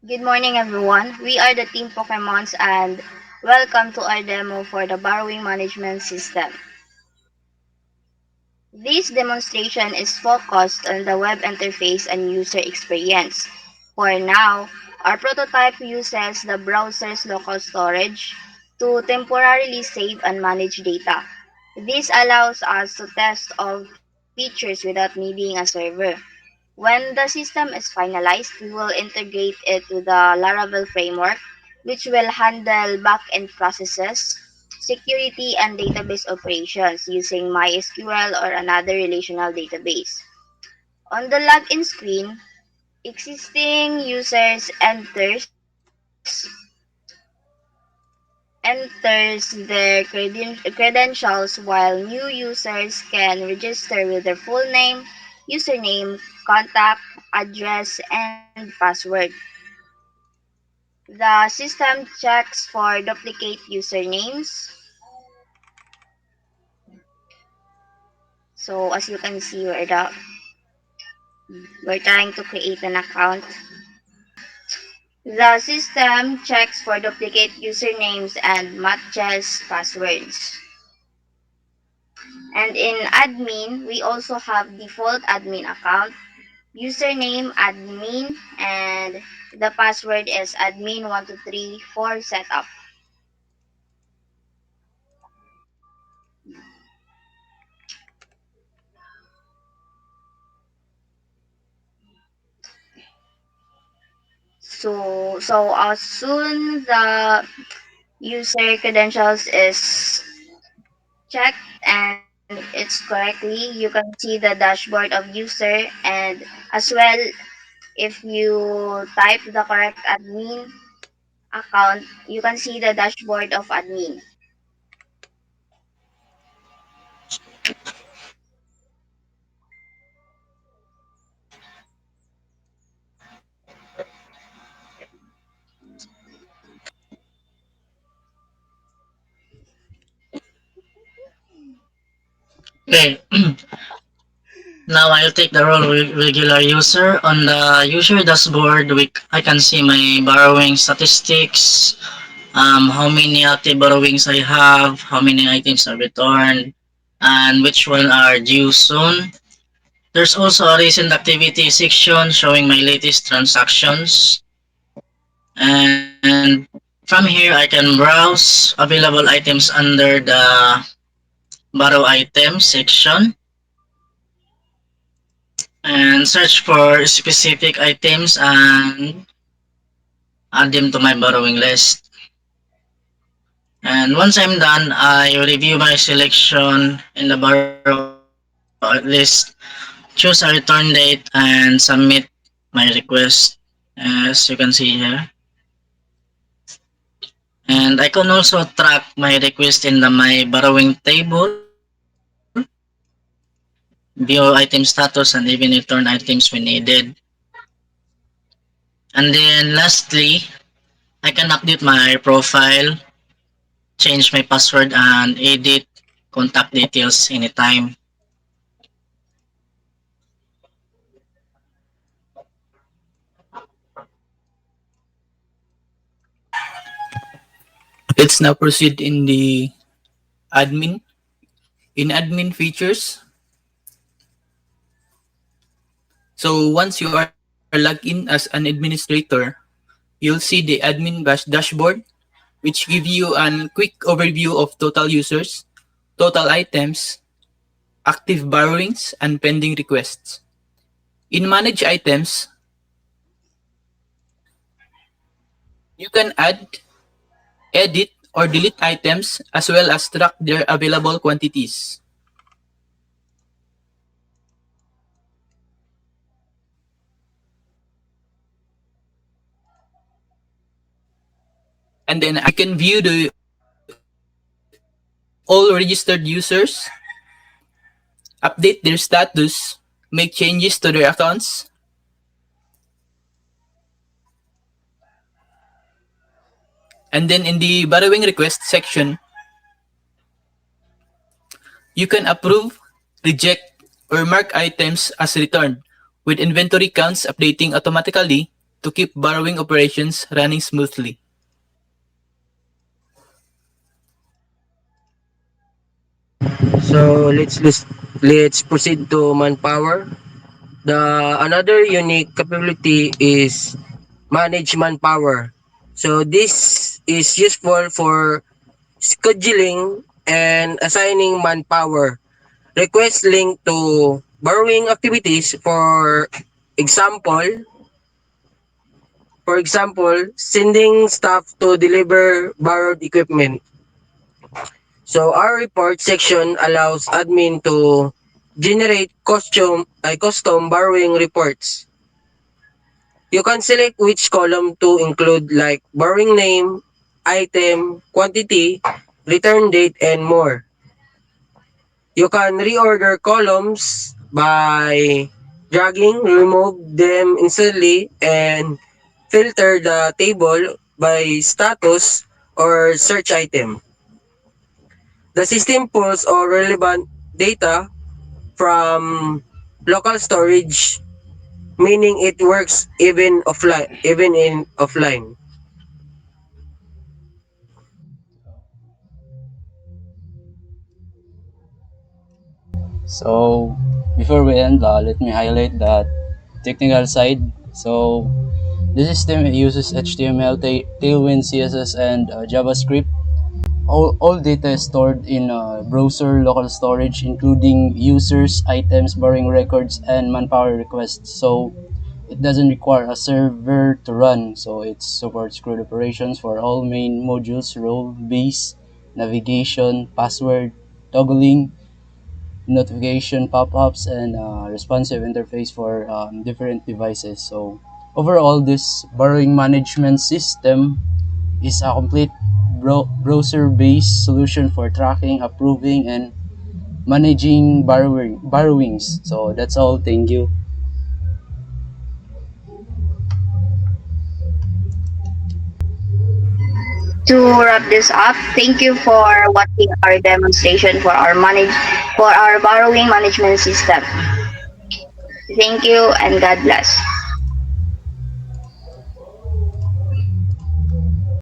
Good morning, everyone. We are the Team Pokemons and welcome to our demo for the Borrowing Management System. This demonstration is focused on the web interface and user experience. For now, our prototype uses the browser's local storage to temporarily save and manage data. This allows us to test all features without needing a server. When the system is finalized, we will integrate it with the Laravel framework, which will handle back-end processes, security, and database operations using MySQL or another relational database. On the login screen, existing users enters their credentials while new users can register with their full name, username, contact, address, and password. The system checks for duplicate usernames. So as you can see, we're trying to create an account. The system checks for duplicate usernames and matches passwords. And in admin, we also have default admin account, username admin, and the password is admin123 for setup. So as soon the user credentials is checked and it's correctly, you can see the dashboard of user, and as well, if you type the correct admin account, you can see the dashboard of admin. Okay, now I'll take the role of regular user. On the user dashboard, I can see my borrowing statistics, how many active borrowings I have, how many items are returned, and which one are due soon. There's also a recent activity section showing my latest transactions. And from here, I can browse available items under the borrow items section and search for specific items and add them to my borrowing list. And once I'm done, I review my selection in the borrow list, choose a return date, and submit my request. As you can see here. And I can also track my request in my borrowing table, view item status, and even return items when needed. And then lastly, I can update my profile, change my password, and edit contact details anytime. Let's now proceed in the admin. In admin features, so once you are logged in as an administrator, you'll see the admin dashboard, which give you a quick overview of total users, total items, active borrowings, and pending requests. In manage items, you can add, edit, or delete items as well as track their available quantities. And then I can view the all registered users, update their status, make changes to their accounts, and then in the borrowing request section, you can approve, reject, or mark items as returned, with inventory counts updating automatically to keep borrowing operations running smoothly. So let's proceed to manpower. The another unique capability is manage manpower. So this is useful for scheduling and assigning manpower. Requests linked to borrowing activities example, sending staff to deliver borrowed equipment. So our report section allows admin to generate custom borrowing reports. You can select which column to include like borrowing name, item, quantity, return date, and more. You can reorder columns by dragging, remove them instantly, and filter the table by status or search item. The system pulls all relevant data from local storage, meaning it works even in offline. So before we end, let me highlight the technical side. So the system uses HTML, Tailwind, CSS, and JavaScript. All data is stored in browser local storage, including users, items, borrowing records, and manpower requests. So it doesn't require a server to run. So it supports CRUD operations for all main modules: role, base, navigation, password, toggling, notification pop-ups, and responsive interface for different devices. So overall, this borrowing management system is a complete browser-based solution for tracking, approving, and managing borrowings. So that's all. Thank you. To wrap this up, thank you for watching our demonstration for our borrowing management system. Thank you and God bless.